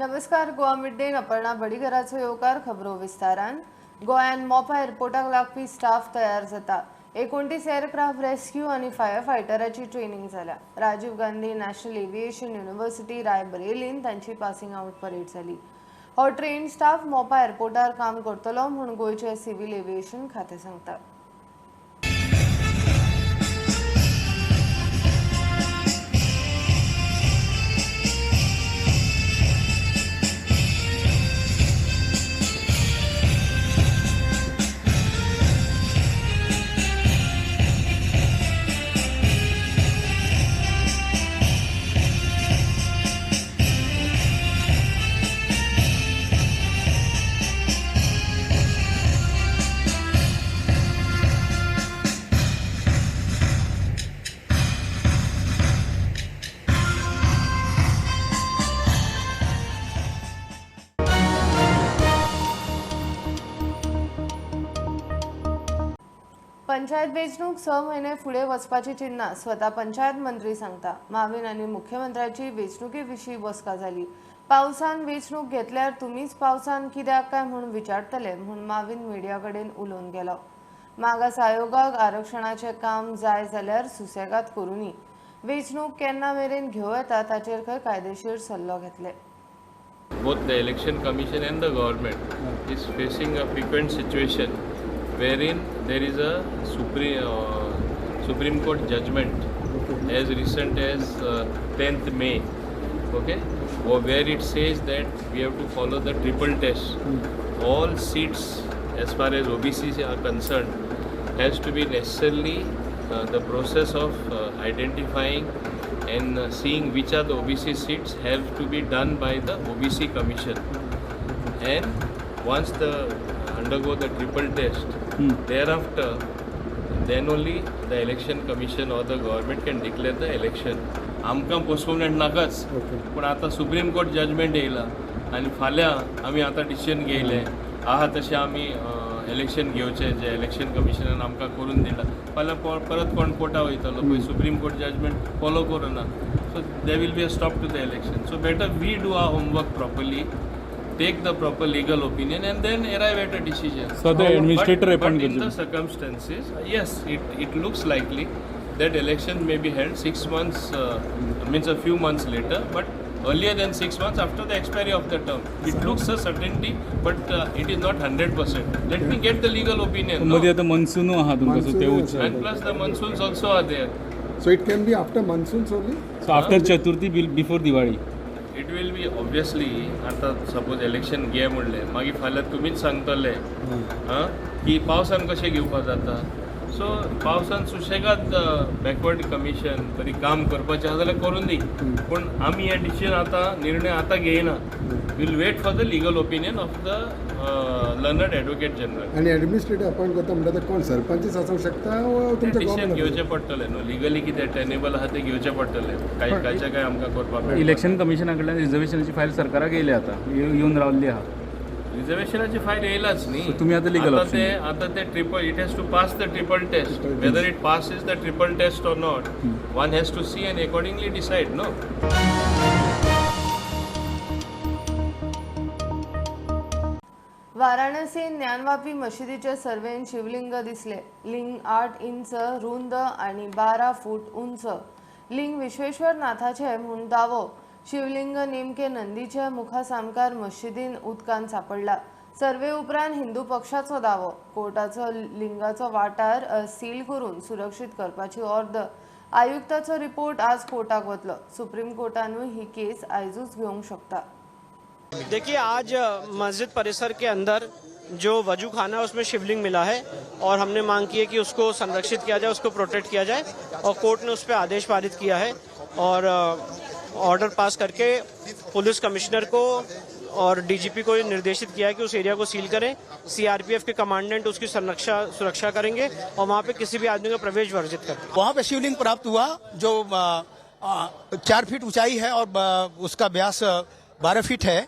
नमस्कार. Goa mid day Aparna बडीकराचो येवकार. खबरो विस्तारान. गोंयान मोपा एअरपोर्टाक लागपी स्टाफ तयार जाता. 29 एअरक्राफ्ट रेस्क्यू आणि फायर फायटराची ट्रेनिंग जाल्या. Rajiv Gandhi national aviation university रायबरेलीन तांची पासिंग आउट परेड जाली. हो ट्रेन स्टाफ मोपा एअरपोर्टार काम करतलो म्हूण गोयचे सिव्हिल एव्हिएशन खातें सांगता. पंचायत वेंचणूक 6 म्हयने फुडें वचपाची चिन्नां स्वता पंचायत मंत्री सांगता. माविन आनी मुख्यमंत्र्याची वेंचणुके विशीं बसका जाली. पावसान वेंचणूक घेतल्यार तुमीच पावसान कित्याक काय म्हूण विचारतले म्हूण माविन मिडिया कडेन उलोवन गेलो. मागास आयोगाक आरक्षणाचें काम जाय जाल्यार सुसेगाद करुनी. वेंचणूक केन्ना मेरेन घेवं येता ताचेर खंय कायदेशीर सल्लो घेतले. Both the election commission and the government is facing a frequent situation wherein there is a Supreme Court judgment as recent as 10th May, okay, where it says that we have to follow the triple test. All seats as far as OBCs are concerned has to be necessarily the process of identifying and seeing which are the OBC seats have to be done by the OBC Commission, and once the undergo the triple test, thereafter then only the election commission or the government can declare the election. आमकां postponement नाकाच, पण आता supreme court judgement येयला आनी फाल्यां आमी आतां decision घेयलें आहा तशें आमी इलेक्शन घेवचें जें इलेक्शन कमिशनान आमकां करून दिलां. फाल्यां परत कोण कोर्टा वयतलो पळय सुप्रीम कोर्ट जजमेंट फॉलो करूना, so they will be a stop to the election. So better we do our homework properly, take the proper legal opinion and then arrive at a decision. So the administrator but in the circumstances, yes, it looks likely that election may be held 6 months, means a few months later, but earlier than 6 months after the expiry of the term. It looks a certainty, but it is not 100%. Let me get the legal opinion. मध्ये आता monsoon आहा तुमका, so तेवूच. And plus the monsoons also are there. So it can be after monsoons only? So after Chaturthi, before Diwali. It will be obviously. आता suppose election घे म्हणलें मागीर फाल्यां तुमीच सांगतले की पावसान कशें घेवपा जाता. सो पावसान सुशेगाद बॅकवर्ड कमिशन तरी काम करपाचें आसा जाल्यार करून दी, पूण आमी हे डिसिजन आतां निर्णय आतां घेयना. Will wait for the legal opinion of the learned advocate general. आणि ॲडमिनिस्ट्रेटिव्ह अपॉइंट करता म्हणटा ते कोण सरपंचच आसूंक शकता तुमच्या डिसिजन घेवचें पडटलें न्हू. लिगली कितें टेनेबल आहा तें घेवचें पडटलें. कांयचें काय आमकां करपाक मेळना. इलेक्शन कमिशना कडल्यान रिझर्वेशनाची फायल सरकाराक येयली आता येऊन रावल्ली आहा. रिझर्वेशनाची फायल येयलाच न्ही. तुम्ही आता legal आता ते triple it has to pass the triple test. Whether it passes the triple test or not, one has to see and accordingly decide, no? Varanasi Gyanvapi मशिदीचे सर्वेन शिवलिंग दिसले. लिंग 8 इंच रुंद आणि 12 फूट उंच. लिंग विश्वेश्वर नाथाचे म्हूण दावो. शिवलिंग नेमके नंदीच्या मुखासामकार मशिदीन उदकान सापडला. सर्वे उपरांत हिंदू पक्षाचो दावो. कोर्टाचो लिंगाचो वाठार सील करून सुरक्षीत करपाची ऑर्डर. आयुक्ताचो रिपोर्ट आज कोर्टाक वतलो. सुप्रीम कोर्टानूय ही केस आयजूच घेवंक शकता. देखिए, आज मस्जिद परिसर के अंदर जो वजू खाना है उसमें शिवलिंग मिला है और हमने मांग की है कि उसको संरक्षित किया जाए, उसको प्रोटेक्ट किया जाए, और कोर्ट ने उस पर आदेश पारित किया है और ऑर्डर पास करके पुलिस कमिश्नर को और डीजीपी को निर्देशित किया है कि उस एरिया को सील करें. सीआरपीएफ के कमांडेंट उसकी सुरक्षा करेंगे और वहाँ पे किसी भी आदमी का प्रवेश वर्जित करें. वहाँ पे शिवलिंग प्राप्त हुआ जो 4 फीट ऊंचाई है और उसका व्यास 12 फीट है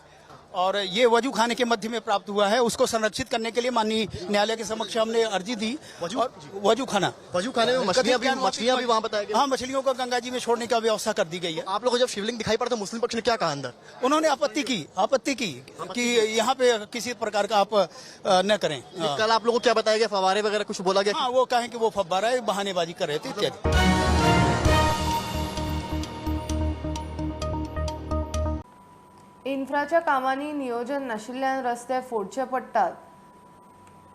और ये वजू खाने के मध्य में प्राप्त हुआ है, उसको संरक्षित करने के लिए माननीय न्यायालय के समक्ष हमने अर्जी दी। और वजू खाना में मछलियां भी वहाँ बताया गया। हाँ, मछलियों को गंगा जी में छोड़ने की व्यवस्था कर दी गई है। आप लोगों को जब शिवलिंग दिखाई पड़ा तो मुस्लिम पक्ष ने क्या कहा अंदर? उन्होंने आपत्ति की कि यहाँ पे किसी प्रकार का आप न करें। कल आप लोगों को क्या बताया गया? फवारे वगैरह कुछ बोला गया? हाँ, वो कहें कि वो फव्वारा है, बहानेबाजी कर रहे थे इत्यादि। इन्फ्राच्या कामांनी नियोजन नाशिल्ल्यान रस्ते फोडचे पडटात।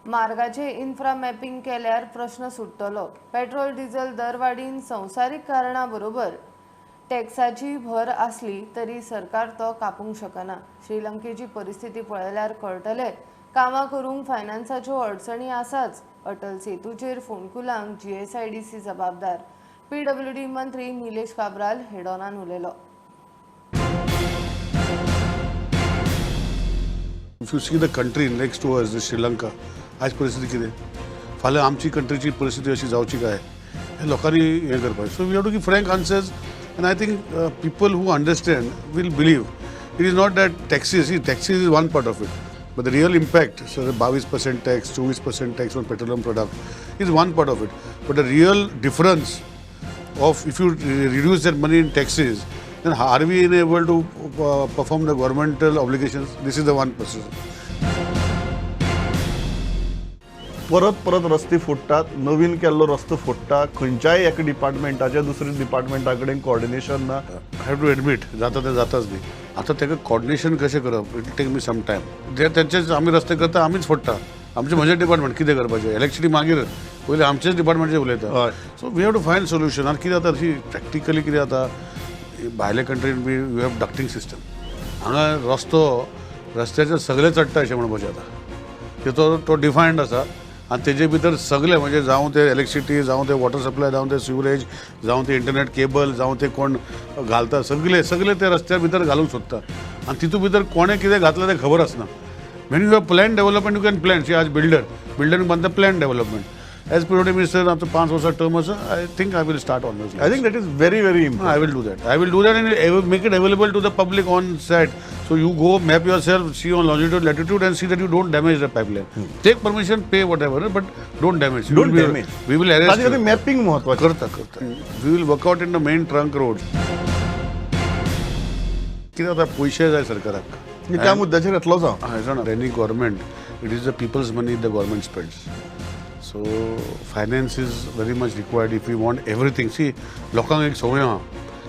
मार्गाचे इन्फ्रा मॅपिंग केल्यार प्रश्न सुट्टलो। पेट्रोल डिझेल दरवाडीन संवसारीक कारणां बरोबर टॅक्साची भर आसली तरी सरकार तो कापूंक शकना। श्रीलंकेची परिस्थिती पळयल्यार कळटले कामां करूंक फायनान्साच्यो अडचणी आसाच। अटल सेतूचेर फोंडकुलांक GSIDC जबाबदार। PWD मंत्री निलेश काब्राल हेडॉनान उलयलो। If you see the country next to us, Sri Lanka, आज परिस्थिती कितें? फाल्यां आमची कंट्रीची परिस्थिती अशी जावची काय हे लोकांनी हें करपाचें. So we have to give frank answers, and I think people who understand will believe. It is not that taxes is one part of it, but the real impact, so the 22% tax, 24% tax on petroleum product is one part of it. But the real difference of if you reduce that money in taxes, then are we able to perform the governmental obligations? This is the one process. परत रस्ते फोडटात, नवीन केल्लो रस्तो फोडटा, खंयच्याय एका डिपार्टमेंटाच्या दुसऱ्या डिपार्टमेंटा कडेन coordination ना. I have to admit, जाता ते जाताच न्ही. आता तेका कोऑर्डिनेशन कशें करप? It take me some time. तेंचेच आमी रस्ते करता, आमीच फोडटा. म्हजें डिपार्टमेंट कितें करपाचें? इलेक्शनी मागीर पयलीं आमचेच डिपार्टमेंटचे उलयता. So we have to find solution. आनी कितें जाता अशी प्रॅक्टिकली कितें जाता, भायल्या कंट्रीन बी वी हॅव डक्टिंग सिस्टम. हांगा रस्त्याचेर सगळे चडटा अशें म्हणपाचें जाता. तो डिफायन्ड आसा आनी तेजे भितर सगळे म्हणजे जावं ते इलेक्ट्रिसिटी, जावं ते वॉटर सप्लाय, जावं ते सिवरेज, जावं ते इंटरनेट केबल, जावं ते कोण घालता, सगळे ते रस्त्या भितर घालूंक सोदता. आनी तितून भितर कोणें कितें घातलें तें खबर आसना. When you have plan development you can plan. शी आज बिल्डर बांदता plan development. As PWD Minister, after 5 years term also, I think I will start on this. I think that is very, very important. I will do that. I will do that and make it available to the public on site. So you go map yourself, see on longitude, latitude, and see that you don't damage the pipeline. Take permission, pay whatever, but don't damage. Don't damage. We will arrest you. Mapping महत्वाचं. करता. We will work out in the main trunk roads. कितें जाता पयशे जाय सरकाराक. त्या मुद्द्याचेर येतलो जावं. Any government, it is the people's money the government spends. So finance is very much required if we want everything. See, लोकांक एक संवय आहा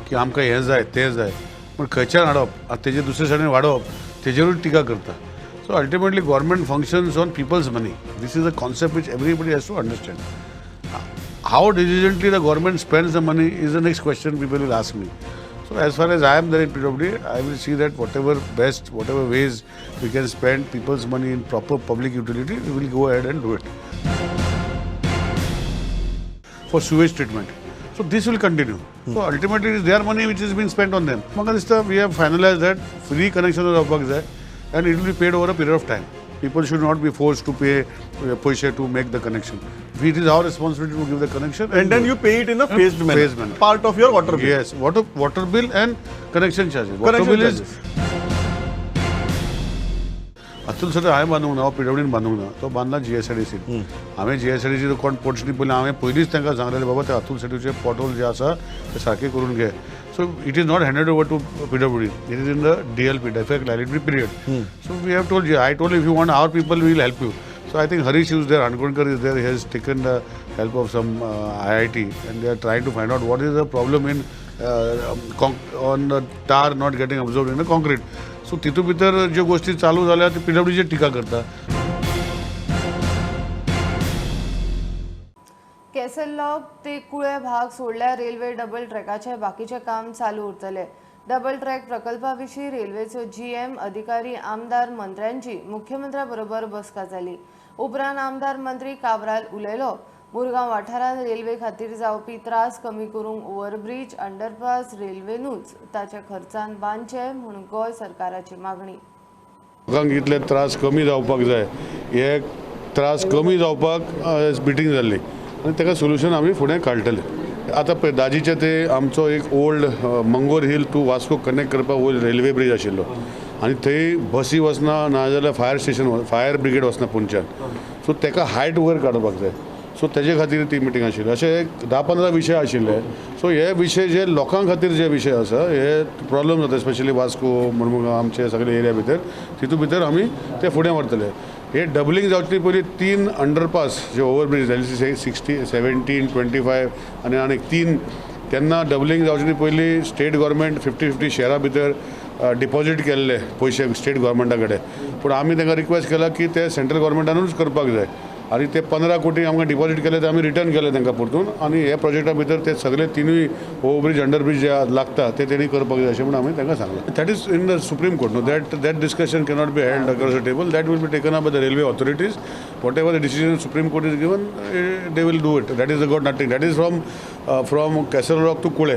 की आमकां हें जाय तें जाय, पण खंयच्यान हाडप आतां तेजे दुसरे सायडीन वाडोवप तेजेरूच टिका करता. So ultimately government functions on people's money. This is a concept which everybody has to understand. How diligently the government spends the money is the next question people will ask me. So as far as I am there in PWD, I will see that whatever ways we can spend people's money in proper public utility, we will go ahead and do it. For sewage treatment. So this will continue. So ultimately it is their money which is being spent on them. Maka dista we have finalized that free connection जावपाक जाय and it will be paid over a period of time. People should not be forced to pay paise to make the connection. It is our responsibility to give the connection. And then you pay it in a phased manner. Part of your water bill. Yes, water bill and connection charges. Water bill is Atul sir हांवें बांदूंक ना, PWDन बांदूंक ना, तो बांदला GSIDC. हांवें GSIDC कोण ports नी पयलीं हांवें पयलींच तांकां सांगलेलें बाबा ते अतुल सेतूचे पोर्टल जे आसा ते सारके करून घे. So it is not handed over to PWD. It is in the DLP, defect liability period. So we have told you, I told if you want our people, we will help you. So I think Harish is there, Ankonkar is there, he has taken the help of some IIT and they are trying to find out what is the problem in on the tar not getting absorbed in the concrete. So तितून भितर ज्यो गोष्टी चालू जाल्या ते PWDचेर टिका करता. केसरलॉग ते कुळे भाग सोडल्यार रेल्वे डबल ट्रॅकाचे बाकीचे काम चालू उरतले. डबल ट्रॅक प्रकल्पाविशीं रेल्वेचो GM, अधिकारी, आमदार, मंत्र्यांची मुख्यमंत्र्याबरोबर बसका जाली. उपरांत आमदार मंत्री काब्राल उलयलो. मुरगांव वाठारांत रेल्वे खातीर जावपी त्रास कमी करूंक ओव्हरब्रिज, अंडरपास रेल्वेनूच ताच्या खर्चान बांदचे म्हूण गोंय सरकाराची मागणी. लोकांक इतले त्रास कमी जावपाक जाय, हे त्रास कमी जावपाक मिटींग जाल्ली आनी ताका सोल्युशन आमी फुडें काडटले. आतां पळय दाजीचे ते आमचो एक old Mangor hill to Vasco connect करपाक ओल्ड रेल्वे ब्रिज आशिल्लो. आनी थंय बसी वचना नाजाल्यार फायर ब्रिगेड वचना पुंच्यान सो ताका हायट वयर काडपाक जाय सो तेजे खातीर ती मिटींग आशिल्ली अशे 10-15 विशय आशिल्ले सो हे विशय जे लोकां खातीर जे विशय आसा हे प्रॉब्लम जाता स्पेशली वास्को मुर्मुगांव आमचे सगळे एरिया भितर तितून भितर आमी ते फुडें व्हरतले हे डबलिंग जावचे पयलीं 3 अंडरपास जे ओवरब्रिज जाले 60, 17, 25 आनी 3 तेन्ना डबलिंग जावचे पयलीं स्टेट गव्हर्मेंट 50-50 शेअरा भितर डिपॉझीट केल्ले पयशे स्टेट गव्हर्मेंटा कडेन पूण आमी तांकां रिक्वेस्ट केला की ते सेंट्रल गव्हर्मेंटानूच करपाक जाय आनी ते 15 कोटी आमकां डिपॉझीट केले ते आमी रिटर्न केले तांकां परतून आनी हे प्रोजेक्टा भितर ते सगळे 3 ओवरब्रिज अंडरब्रिज जे लागता ते तेणी करपाक जाय अशें म्हणून आमी तांकां सांगलें that is in the supreme court no that discussion cannot be held across the table that will be taken up by the railway authorities whatever the decision supreme court is given they will do it that is the got nothing that is from Castle Rock to Kulem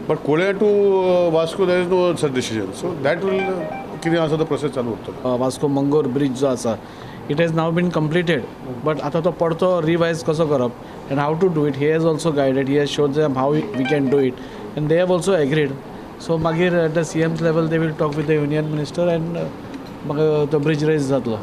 but Kulem to Vasco there is no such decision so that will कितें आसा तो process चालू उरतलो Vasco मंगोर bridge जो आसा it has now been completed but आता तो परतो रिवायज कसो करप and how to do it he has also guided he has showed them how we can do it and they have also agreed so मागीर at the CM's level they will talk with the union minister and मागीर तो bridge raise जातलो.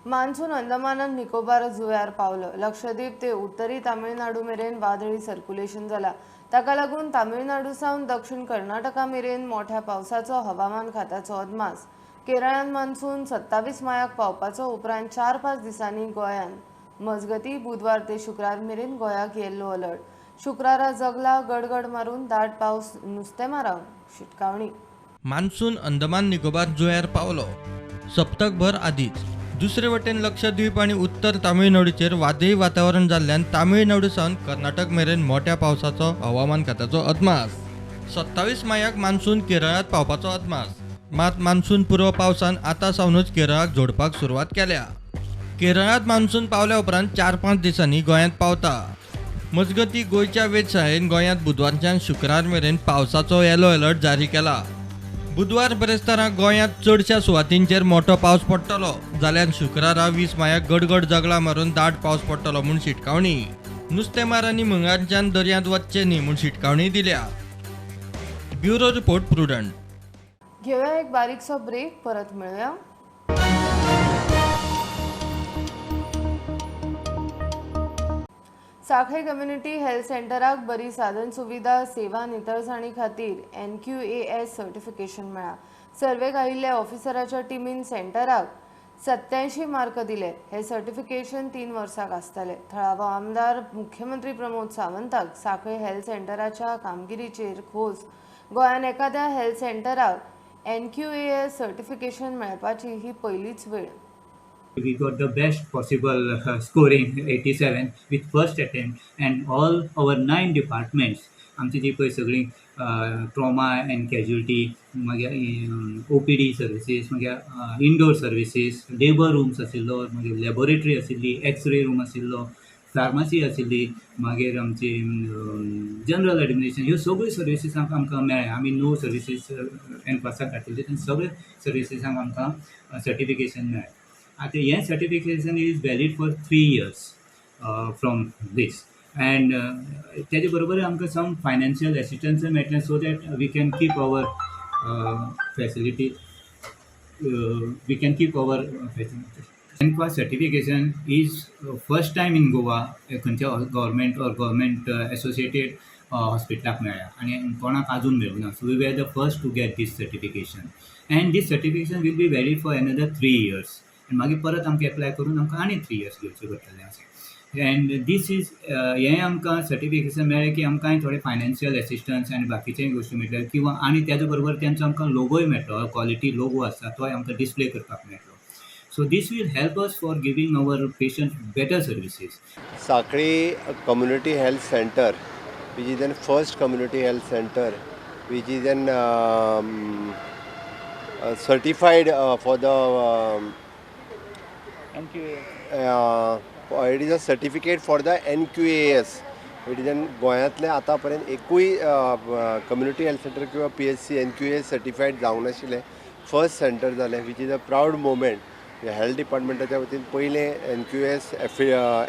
Monsoon Andaman आनी निकोबार जुंव्यार पावलो लक्षद्वीप ते उत्तरी तामिळनाडू मेरेन वादळी सर्क्युलेशन जाला ताका लागून तामिळनाडू सावन दक्षिण कर्नाटका मेरेन मोठ्या पावसाचो हवामान खात्याचो अदमास केरळान मान्सून 27 मायाक पावपाचो उपरांत 4-5 दिसांनी गोंयान मजगती बुधवार ते शुक्रार मेरेन गोंयाक येल्लो अलर्ट शुक्रारा जगला गडगड मारून दाट पावस नुस्तेमारांक शिटकावणी. मान्सून अंदमान निकोबार जुंव्यार पावलो सप्तकभर आदींच दुसरे वटेन लक्षद्वीप आणि उत्तर तामिळनाडूचेर वादळी वातावरण जाल्ल्यान तामिळनाडू सावन कर्नाटक मेरेन मोठ्या पावसाचो हवामान खात्याचो अदमास 27 मायाक मान्सून केरळात पावपाचो अदमास मात मान्सून पूर्व पावसान आतां सावनूच केरळाक जोडपाक सुरवात केल्या. केरळात मान्सून पावल्या उपरांत 4-5 दिसांनी गोंयांत पावता मजगती गोंयच्या वेधशाळेन गोंयांत बुधवारच्यान शुक्रार मेरेन पावसाचो येलो अलर्ट जारी केला. बुधवार बेरेस्तारा गोंयांत चडशा सुवातींचेर मोठो पावस पडटलो जाल्यार शुक्रारा 20 मायाक गडगड जगला मारून दाट पावस पडटलो म्हूण शिटकावणी. नुस्तेमारांनी मंगळारच्यान दर्यांत वचचे न्ही म्हूण शिटकावणी दिल्या. Bureau report prudent. घेऊया एक बारीकसो ब्रेक परत मेळुया. सांखळे कम्युनिटी हेल्थ सेंटराक बरी साधन सुविधा सेवा नितळसाणी खातीर NQAS सर्टिफिकेशन मेळ्ळा. सर्वेक आयिल्ल्या ऑफिसराच्या टिमीन सेंटराक 87 मार्क दिले. हे सर्टिफिकेशन 3 वर्सांक आसतले. थळावो आमदार मुख्यमंत्री प्रमोद सावंताक सांखळे हेल्थ सेंटराच्या कामगिरीचेर खोस. गोंयान एखाद्या हेल्थ सेंटराक NQAS सर्टिफिकेशन मेळपाची ही पयलीच वेळ. We got the best possible scoring 87 with first attempt and all our 9 departments आमची जी पळय सगळी ट्रॉमा एंड कॅज्युलिटी मागीर OPD सर्विसीस मागीर इंडोर सर्विसीस लेबर रूम्स आशिल्लो मागीर लॅबोरेटरी आशिल्ली एक्सरे रूम आशिल्लो फार्मासी आशिल्ली मागीर आमची जनरल एडमिनिस्ट्रेशन ह्यो सगळ्यो सर्विसीस आमकां मेळ्ळ्या. आमी नो सर्विसीस एनक्वासाक घातिल्ले आनी सगळे सर्विसीसांक आमकां सर्टिफिकेशन मेळ्ळें. आता हें certification is valid for 3 years from this and तेजे बरोबर आमकां सम फायनान्शियल एसिस्टन्स मेळटलें so that we can keep our facility NQAS certification is first time in Goa खंयच्या गव्हर्मेंट ऑर गव्हर्मेंट एसोसिएटेड हॉस्पिटलाक मेळ्ळ्या आनी कोणाक आजून मेळूना. So we were the first to get this certification and this certification will be valid for another 3 years आनी मागीर परत आमकां एप्लाय करून आमकां आनी 3 years घेवचें पडटलें अशें. अँड दीस इज हें आमकां सर्टिफिकेशन मेळ्ळें की आमकां थोडे फायनान्शियल एसिस्टन्स आनी बाकीचेय गोश्टी मेळटल्यो किंवा आनी तेजे बरोबर तेंचो आमकां लोगोय मेळटलो क्वॉलिटी लोगो आसता तोय आमकां डिस्प्ले करपाक मेळटलो. So this will help us for giving our patient better services. Sankhali community health centre which is then first community health center which is then certified for the it is a certificate for the NQAS. It is then गोंयांतले आतां पर्यंत एकूय community health centre किंवा PHC NQAS certified जावंक नाशिल्लें first centre जालें which is a proud moment. Health डिपार्टमेंटाच्या वतीन पयलें NQAS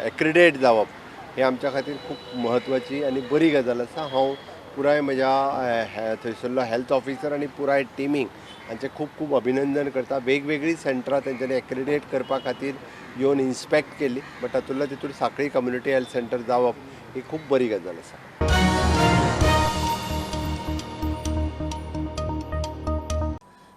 एक्रिडेट जावप हे आमच्या खातीर खूब म्हत्वाची आनी बरी गजाल आसा. हांव पुराय म्हज्या थंयसरलो हेल्थ ऑफिसर आनी पुराय टिमीक हांचे खूब खूब अभिनंदन करता. वेगवेगळी सेंटरां तेंच्यांनी एक्रेडिटेट करपा खातीर येवन इन्स्पेक्ट केली, बट तातूंतल्या तितून सांखळी कम्युनिटी हेल्थ सेंटर जावप ही खूब बरी गजाल आसा.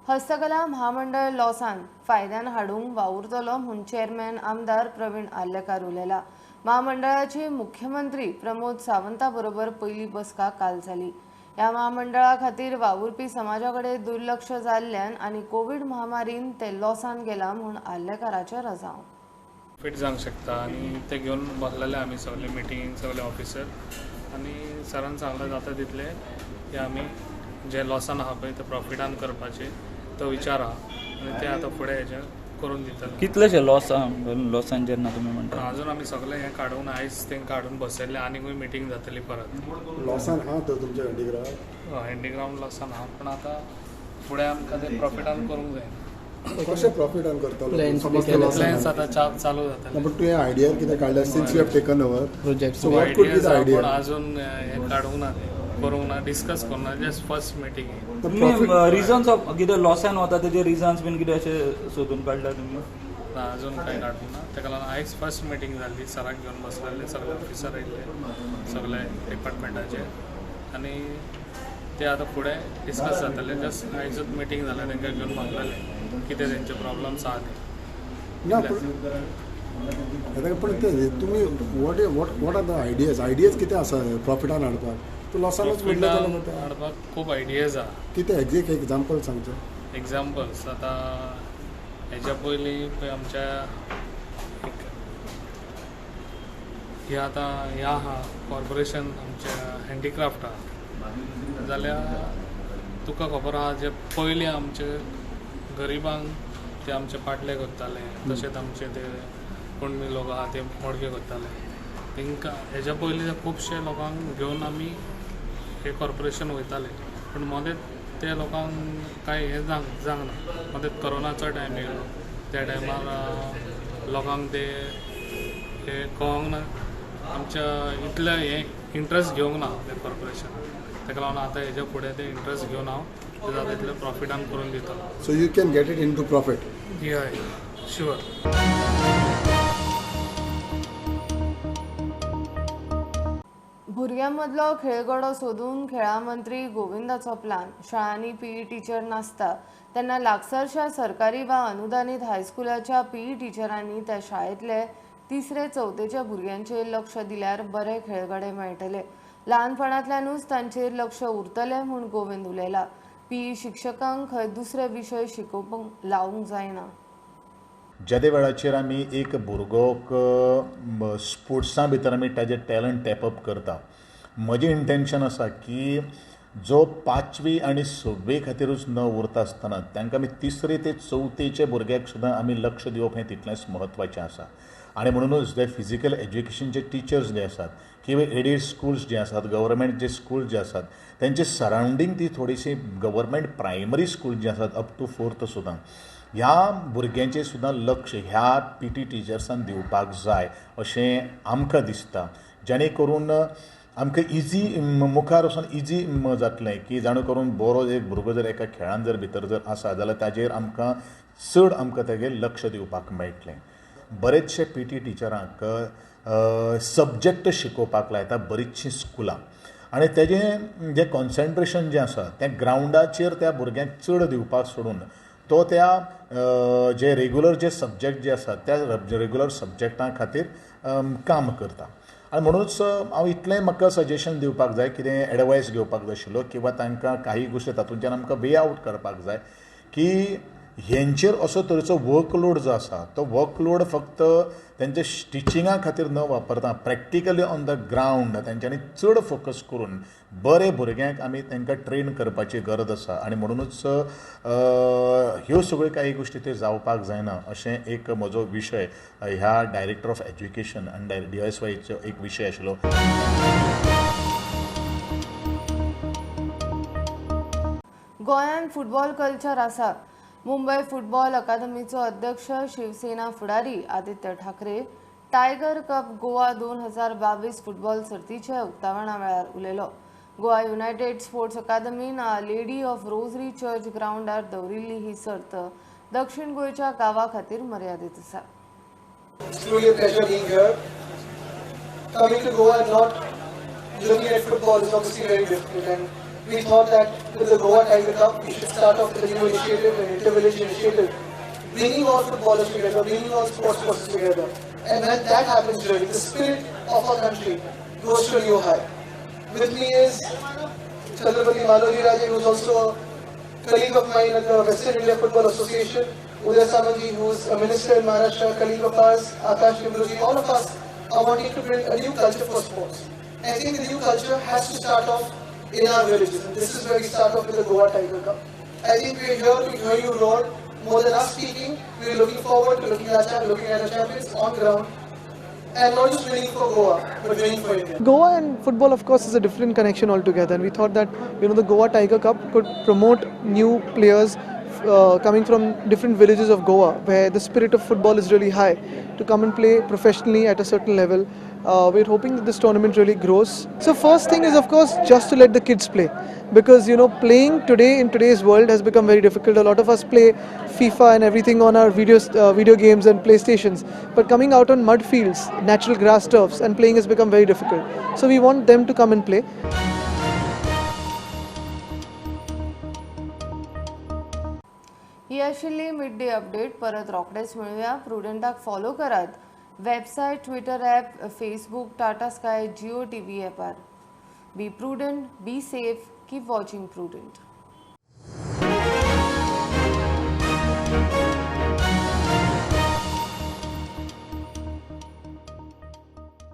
हस्तकला महामंडळ लॉसान फायद्यान हाडूंक वावुरतलो म्हूण चेअरमॅन आमदार प्रवीण आर्लेकार उलयला. महामंडळाची मुख्यमंत्री प्रमोद सावंता बरोबर पयली बसका काल जाली. ह्या महामंडळा खातीर वावुरपी समाजा कडेन दुर्लक्ष जाल्ल्यान आनी कोविड महामारीन ते लॉसान गेला म्हूण आर्लेकाराचें रजाव. फिट जावंक शकता आनी ते घेवन बसलेले आमी सगळे मिटींग सगळे ऑफिसर आनी सरान सांगलें जाता तितले की आमी जे लॉसान आहा पळय ते प्रॉफिटान करपाचे तो विचार आहा आनी ते आतां फुडें हेजें करून दितले. कितलेशे लॉसान जेन्ना तुमी म्हणटा अजून आमी सगळे हें काडून आयज तेंकां हाडून बसयल्ले आनीकूय मिटींग जातली परत. लॉसान आहा तर तुमच्या हँडीक्राफ्ट हँडीग्रावंड लॉसान आहा पण आतां फुडें आमकां ते प्रॉफिटान करूंक जाय. कशें प्रॉफिटान करतलो प्लॅन्स आतां चालू जातले. बट तुवें आयडिया कितें काडल्या since you have taken over project so what could be the idea. पण अजून हें काडूंक ना करूंक ना डिस्कस करूंक ना just first meeting. Reasons of कितें लॉसान वता तेजे रिजन्स बीन कितें अशें सोदून काडला तुमी. ना अजून कांय काडूंक ना ताका लागून आयज फर्स्ट मिटींग जाल्ली सराक घेवन बसलेले सगळे ऑफिसर येयल्ले सगळे डिपार्टमेंटाचे आनी ते आतां फुडें डिस्कस जातले. जस्ट आयजूच मिटींग जालें तांकां घेवन बसलेले कितें तेंचे प्रॉब्लम्स आहा ते. ना पण ते तुमी वॉट आर द आयडियाज कितें आसा प्रॉफिटान हाडपाक. तूं लॉसानूच म्हटलें जाल्यार हाडपाक खूब आयडियाज आहा. कितें एग्जॅक्ट एग्जाम्पल सांगचें. एग्जाम्पल्स आतां हेच्या पयलीं पळय आमच्या हे आतां हें आहा कॉर्पोरेशन आमच्या हँडीक्राफ्ट आहा जाल्यार तुका खबर आहा जे पयलीं आमचे गरिबांक ते आमचे पाटले करताले तशेंच आमचे ते कुणबी लोक आहा ते मडके करताले तांकां हेच्या पयलीं ते खुबशे लोकांक घेवन आमी हे कॉर्पोरेशन वयताले पूण मदें ते लोकांक कांय हें जावंक ना. मदें कोरोनाचो टायम येयलो त्या टायमार लोकांक ते हे कळोंक ना आमच्या इतले हे इंट्रस्ट घेवंक ना ते कॉर्पोरेशन. ताका लागून आतां हेच्या फुडें ते इंट्रस्ट घेवन हांव ते जाता तितले प्रॉफिटान करून दितलो. So you can get it in to profit. हय शुअर. भुरग्यांमदलो खेळगडो सोदून खेळा मंत्री गोविंदाचो प्लान. शाळांनी पीई टीचर नासता तेन्ना लागसारच्या सरकारी वा अनुदानीत हायस्कुलाच्या पीई टीचरांनी त्या शाळेंतले 3रे 4थेच्या भुरग्यांचेर लक्ष दिल्यार बरे खेळगडे मेळटले. ल्हानपणांतल्यानूच तांचेर लक्ष उरतलें म्हूण गोविंद उलयला. पीई शिक्षकांक खंय दुसरे विशय शिकोवपाक लावंक जायना. ज्या वेळाचेर आमी एक भुरगोक स्पोर्ट्सा भितर आमी ताजें टॅलंट टॅपअप करता म्हजें इंटेंशन आसा की जो 5वी आनी 6वी खातीरूच न उरता आसतना तांकां आमी 3रे ते 4थेच्या भुरग्याक सुद्दां आमी लक्ष दिवप हें तितलेंच म्हत्वाचें आसा. आनी म्हणूनच जे फिजिकल एज्युकेशनचे टिचर्स जे आसात किंवा एडेड स्कूल्स जे आसात गव्हर्मेंट जे स्कूल जे आसात तेंचे सरावंडींग ती थोडीशी गव्हर्मेंट प्रायमरी स्कूल जे आसात अप टू 4th सुद्दां ह्या भुरग्यांचेर सुद्दां लक्ष ह्या पीटी टिचर्सान दिवपाक जाय अशें आमकां दिसता. जेणे करून आमकां इजी मुखार वचून इजी जातलें की जाणू करून बरो एक भुरगो जर एका खेळान जर भितर जर आसा जाल्यार ताजेर आमकां चड आमकां तेगे लक्ष दिवपाक मेळटलें. बरेचशे पीटी टिचरांक सब्जेक्ट शिकोवपाक लायता बरीचशीं स्कुलां आनी तेजें जें कॉन्सन्ट्रेशन जें आसा तें ग्रावंडाचेर त्या भुरग्यांक चड दिवपाक सोडून तो त्या जे रेगुलर जे सब्जेक्ट जे आसात त्या रेगुलर सब्जेक्टां खातीर काम करता. आनी म्हणूनच हांव इतलें म्हाका सजेशन दिवपाक जाय कितें एडवायस घेवपाक जाय आशिल्लो किंवा तांकां काही गोश्टी तातूंतल्यान आमकां वे आवट करपाक जाय की हेंचेर असो तरेचो वर्कलोड जो आसा तो वर्कलोड फक्त तेंच्या टिचिंगा खातीर न वापरता प्रॅक्टिकली ऑन द ग्रावंड तेंच्यांनी चड फोकस करून बरे भुरग्यांक आमी तांकां ट्रेन करपाची गरज आसा. आनी म्हणूनच ह्यो सगळ्यो काही गोश्टी त्यो जावपाक जायना अशें एक म्हजो विशय ह्या डायरेक्टर ऑफ एज्युकेशन आनी DSYचो एक विशय आशिल्लो. गोंयांत फुटबॉल कल्चर आसा. मुंबय फुटबॉल अकादमीचो अध्यक्ष शिवसेना फुडारी Aaditya Thackeray tiger cup Goa 2022 football सर्तीच्या उक्तावणा वेळार उलयलो. गोवा युनायटेड स्पोर्ट्स अकादमीन लेडी ऑफ रोजरी चर्च ग्राउंडार दवरिल्ली ही सर्त दक्षिण गोंयच्या गांवां खातीर मर्यादीत आसा. It's truly a pleasure being here. Coming to Goa and not looking at football is obviously very difficult, and we thought that with the Goa Tiger Cup, we should start off with a new initiative, an inter-village initiative, bringing all footballers together, bringing all sports persons together. And when that happens, really, the spirit of our country goes to a new high. With me is Chandrapati Maloji Raje, who is also a colleague of mine at the Western India Football Association. Uday Samanji, who is a minister in Maharashtra, colleague of ours, Akash Nimruji, all of us are wanting to bring a new culture for sports. I think the new culture has to start off in our villages, and this is where we start off with the Goa Tiger Cup. I think we are here to hear you roar. More than us speaking, we are looking forward to looking at our champions on ground, and not just winning for Goa, but winning for India. Goa and football, of course, is a different connection altogether, and we thought that the Goa Tiger Cup could promote new players coming from different villages of Goa, where the spirit of football is really high, to come and play professionally at a certain level. We're hoping that this tournament really grows. So first thing is, of course, just to let the kids play, because playing today in today's world has become very difficult. A lot of us play FIFA and everything on our video games and PlayStations, but coming out on mud fields, natural grass turfs, and playing has become very difficult. So we want them to come and play. ही आशिल्ली mid day update. परत रोखडेच मेळुया. प्रुडंटाक follow करात. Website, Twitter app, Facebook, Tata sky, Jio TV ॲपार. Be prudent, be safe, keep watching prudent.